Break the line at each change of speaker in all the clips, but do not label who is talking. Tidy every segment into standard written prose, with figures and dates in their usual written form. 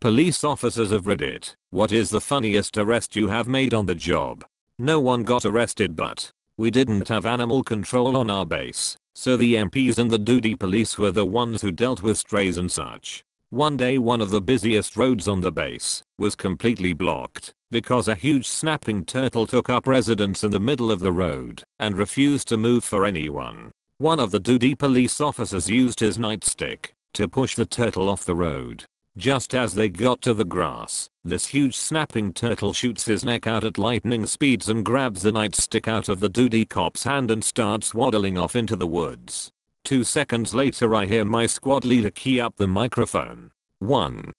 Police officers of Reddit, what is the funniest arrest you have made on the job? No one got arrested, but we didn't have animal control on our base, so the MPs and the duty police were the ones who dealt with strays and such. One day one of the busiest roads on the base was completely blocked because a huge snapping turtle took up residence in the middle of the road and refused to move for anyone. One of the duty police officers used his nightstick to push the turtle off the road. Just as they got to the grass, this huge snapping turtle shoots his neck out at lightning speeds and grabs the nightstick out of the duty cop's hand and starts waddling off into the woods. 2 seconds later I hear my squad leader key up the microphone. 1.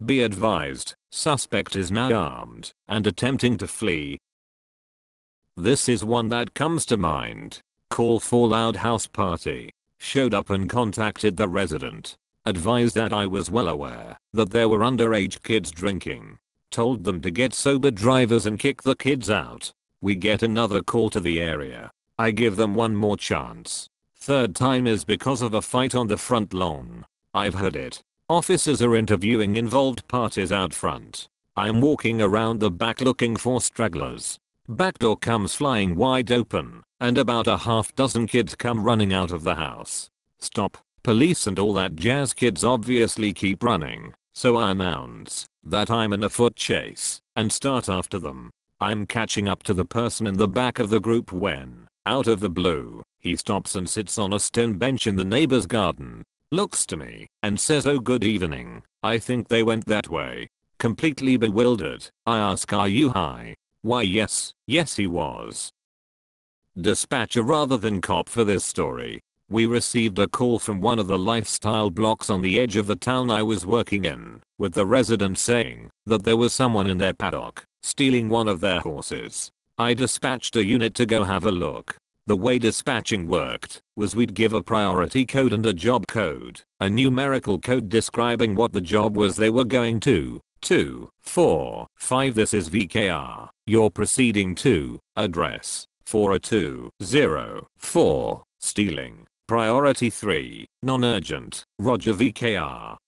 Be advised, suspect is now armed and attempting to flee. This is one that comes to mind. Call for loud house party. Showed up and contacted the resident. Advised that I was well aware that there were underage kids drinking. Told them to get sober drivers and kick the kids out. We get another call to the area. I give them one more chance. Third time is because of a fight on the front lawn. I've heard it. Officers are interviewing involved parties out front. I'm walking around the back looking for stragglers. Back door comes flying wide open, and about a half dozen kids come running out of the house. Stop, police and all that jazz. Kids obviously keep running, so I announce that I'm in a foot chase and start after them. I'm catching up to the person in the back of the group when, out of the blue, he stops and sits on a stone bench in the neighbor's garden, looks to me, and says, "Oh, good evening. I think they went that way." Completely bewildered, I ask, "Are you high?" "Why yes he was." Dispatcher rather than cop for this story. We received a call from one of the lifestyle blocks on the edge of the town I was working in, with the residents saying that there was someone in their paddock stealing one of their horses. I dispatched a unit to go have a look. The way dispatching worked was we'd give a priority code and a job code, a numerical code describing what the job was they were going to. 2, 4, 5. This is VKR. You're proceeding to address 40204. Stealing. Priority 3. Non-urgent. Roger. VKR.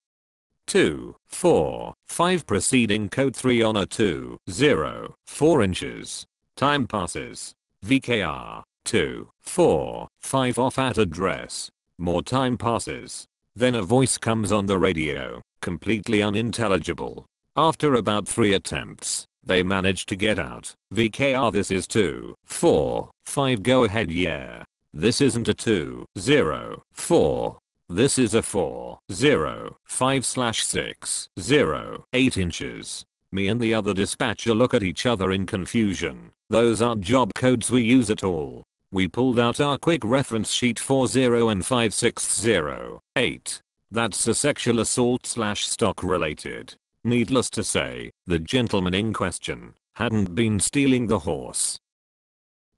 2, 4, 5. Proceeding code 3 on a 2, 0, 4 inches. Time passes. VKR. 2, 4, 5. Off at address. More time passes. Then a voice comes on the radio, completely unintelligible. After about 3 attempts, they managed to get out. VKR. This is 2, 4, 5. Go ahead. Yeah. This isn't a 2, 0, 4. This is a 4, 0, 5/6, 0, 8 inches. Me and the other dispatcher look at each other in confusion. Those aren't job codes we use at all. We pulled out our quick reference sheet 40 and 5608. That's a sexual assault / stock related. Needless to say, the gentleman in question hadn't been stealing the horse.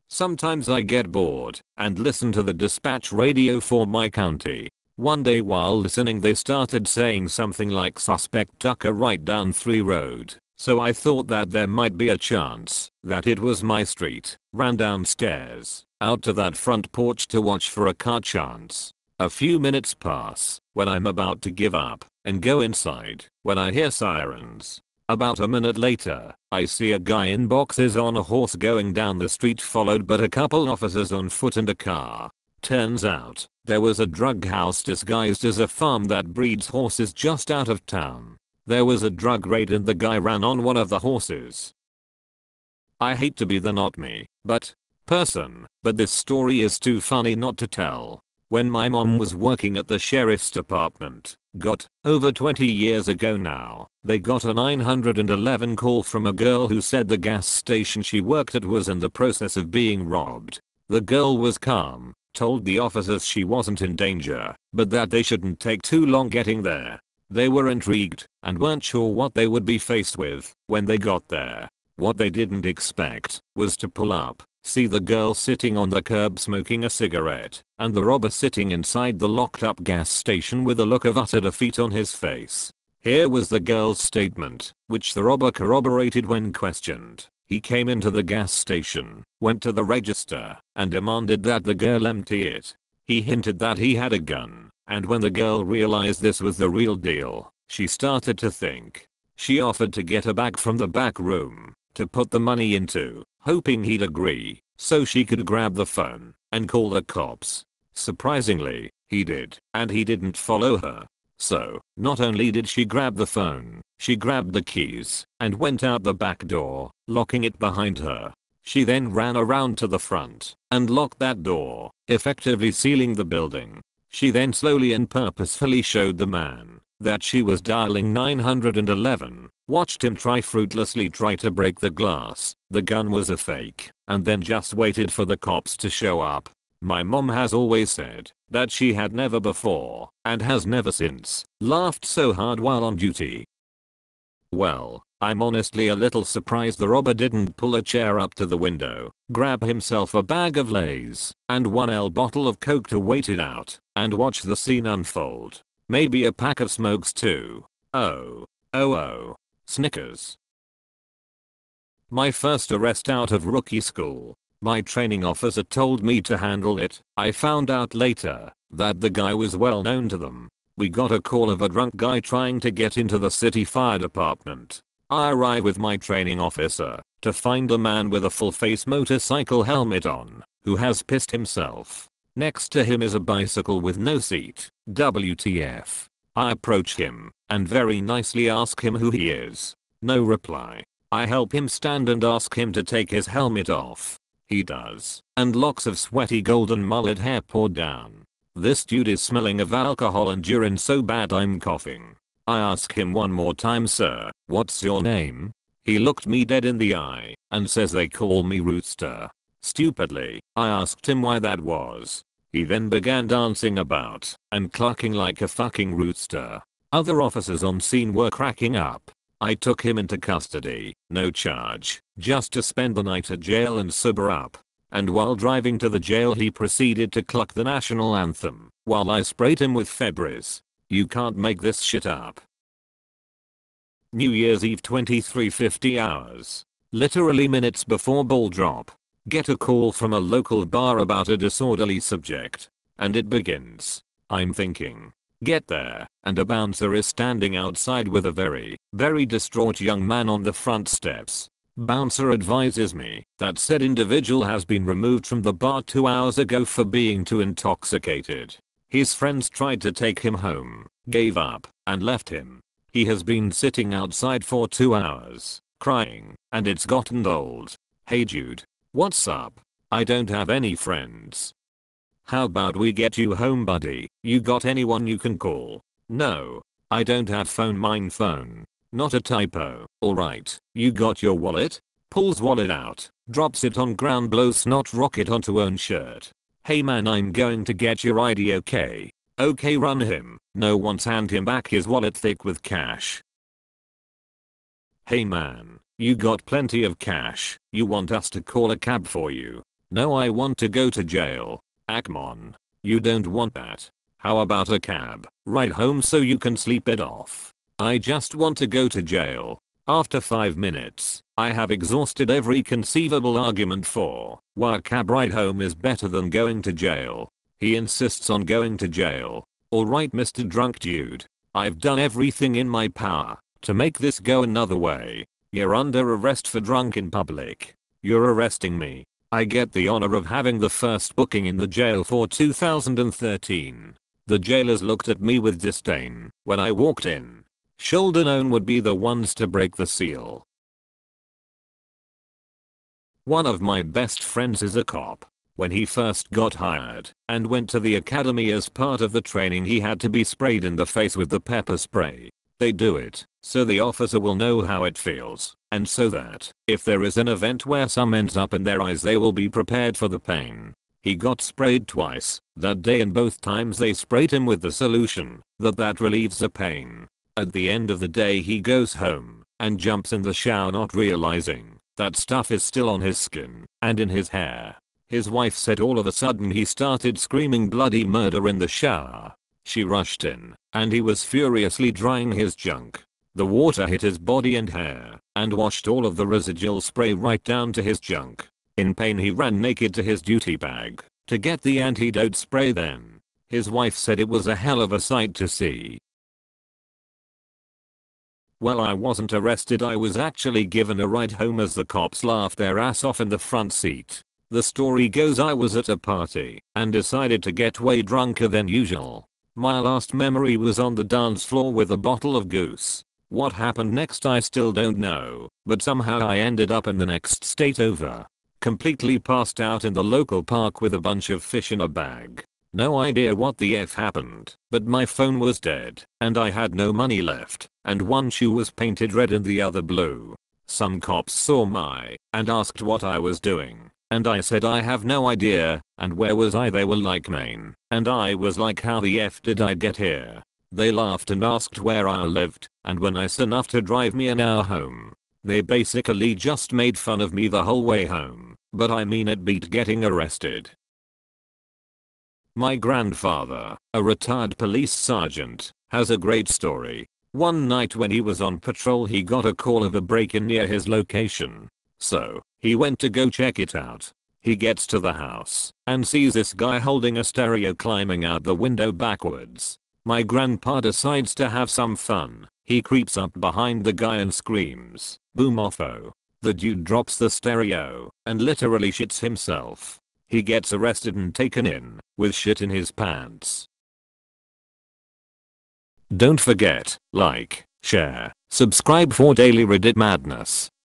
Sometimes I get bored and listen to the dispatch radio for my county. One day while listening they started saying something like "suspect Tucker right down 3 road." So I thought that there might be a chance that it was my street. Ran downstairs, out to that front porch to watch for a car chance. A few minutes pass when I'm about to give up and go inside when I hear sirens. About a minute later, I see a guy in boxes on a horse going down the street followed by a couple officers on foot and a car. Turns out, there was a drug house disguised as a farm that breeds horses just out of town. There was a drug raid and the guy ran on one of the horses. I hate to be the not me, but this story is too funny not to tell. When my mom was working at the sheriff's department, over 20 years ago now, they got a 911 call from a girl who said the gas station she worked at was in the process of being robbed. The girl was calm, told the officers she wasn't in danger, but that they shouldn't take too long getting there. They were intrigued and weren't sure what they would be faced with when they got there. What they didn't expect was to pull up, see the girl sitting on the curb smoking a cigarette, and the robber sitting inside the locked up gas station with a look of utter defeat on his face. Here was the girl's statement, which the robber corroborated when questioned. He came into the gas station, went to the register, and demanded that the girl empty it. He hinted that he had a gun, and when the girl realized this was the real deal, She started to think. She offered to get a bag from the back room to put the money into, hoping he'd agree so she could grab the phone and call the cops. Surprisingly, he did, and he didn't follow her. So, not only did she grab the phone, she grabbed the keys and went out the back door, locking it behind her. She then ran around to the front and locked that door, effectively sealing the building. She then slowly and purposefully showed the man that she was dialing 911, watched him fruitlessly try to break the glass, the gun was a fake, and then just waited for the cops to show up. My mom has always said that she had never before, and has never since, laughed so hard while on duty. Well, I'm honestly a little surprised the robber didn't pull a chair up to the window, grab himself a bag of Lay's and 1L bottle of Coke to wait it out, and watch the scene unfold. Maybe a pack of smokes too. Oh. Snickers. My first arrest out of rookie school. My training officer told me to handle it. I found out later that the guy was well known to them. We got a call of a drunk guy trying to get into the city fire department. I arrive with my training officer to find a man with a full face motorcycle helmet on who has pissed himself. Next to him is a bicycle with no seat. WTF. I approach him and very nicely ask him who he is. No reply. I help him stand and ask him to take his helmet off. He does, and locks of sweaty golden mullet hair pour down. This dude is smelling of alcohol and urine so bad I'm coughing. I ask him one more time, sir, what's your name? He looked me dead in the eye and says they call me Rooster. Stupidly, I asked him why that was. He then began dancing about and clucking like a fucking rooster. Other officers on scene were cracking up. I took him into custody, no charge, just to spend the night at jail and sober up. And while driving to the jail he proceeded to cluck the national anthem while I sprayed him with Febreze. You can't make this shit up. New Year's Eve 23:50 hours. Literally minutes before ball drop. Get a call from a local bar about a disorderly subject. And it begins. I'm thinking. Get there, and a bouncer is standing outside with a very distraught young man on the front steps. Bouncer advises me that said individual has been removed from the bar 2 hours ago for being too intoxicated. His friends tried to take him home, gave up, and left him. He has been sitting outside for 2 hours, crying, and it's gotten old. Hey dude. What's up? I don't have any friends. How about we get you home, buddy? You got anyone you can call? No. I don't have phone. Mine phone. Not a typo. Alright. You got your wallet? Pulls wallet out. Drops it on ground, blows snot rocket onto own shirt. Hey man, I'm going to get your ID, okay? Okay, run him. No one's hand him back his wallet thick with cash. Hey man. You got plenty of cash. You want us to call a cab for you? No, I want to go to jail. Come on. You don't want that. How about a cab ride home so you can sleep it off? I just want to go to jail. After 5 minutes, I have exhausted every conceivable argument for why a cab ride home is better than going to jail. He insists on going to jail. Alright, Mr. Drunk Dude. I've done everything in my power to make this go another way. You're under arrest for drunk in public. You're arresting me. I get the honor of having the first booking in the jail for 2013. The jailers looked at me with disdain when I walked in. Shoulder known would be the ones to break the seal. One of my best friends is a cop. When he first got hired and went to the academy as part of the training, he had to be sprayed in the face with the pepper spray. They do it so the officer will know how it feels, and so that if there is an event where some ends up in their eyes they will be prepared for the pain. He got sprayed twice that day, and both times they sprayed him with the solution that relieves the pain. At the end of the day he goes home and jumps in the shower, not realizing that stuff is still on his skin and in his hair. His wife said all of a sudden he started screaming bloody murder in the shower. She rushed in, and he was furiously drying his junk. The water hit his body and hair, and washed all of the residual spray right down to his junk. In pain he ran naked to his duty bag to get the antidote spray then. His wife said it was a hell of a sight to see. Well, I wasn't arrested, I was actually given a ride home as the cops laughed their ass off in the front seat. The story goes I was at a party and decided to get way drunker than usual. My last memory was on the dance floor with a bottle of goose. What happened next I still don't know, but somehow I ended up in the next state over. Completely passed out in the local park with a bunch of fish in a bag. No idea what the F happened, but my phone was dead, and I had no money left, and one shoe was painted red and the other blue. Some cops saw my and asked what I was doing, and I said I have no idea, and where was I? They were like Maine, and I was like how the F did I get here? They laughed and asked where I lived, and were nice enough to drive me an hour home. They basically just made fun of me the whole way home, but I mean it beat getting arrested. My grandfather, a retired police sergeant, has a great story. One night when he was on patrol he got a call of a break-in near his location. So, he went to go check it out. He gets to the house and sees this guy holding a stereo climbing out the window backwards. My grandpa decides to have some fun. He creeps up behind the guy and screams, "Boom offo." The dude drops the stereo and literally shits himself. He gets arrested and taken in with shit in his pants. Don't forget, like, share, subscribe for daily Reddit madness.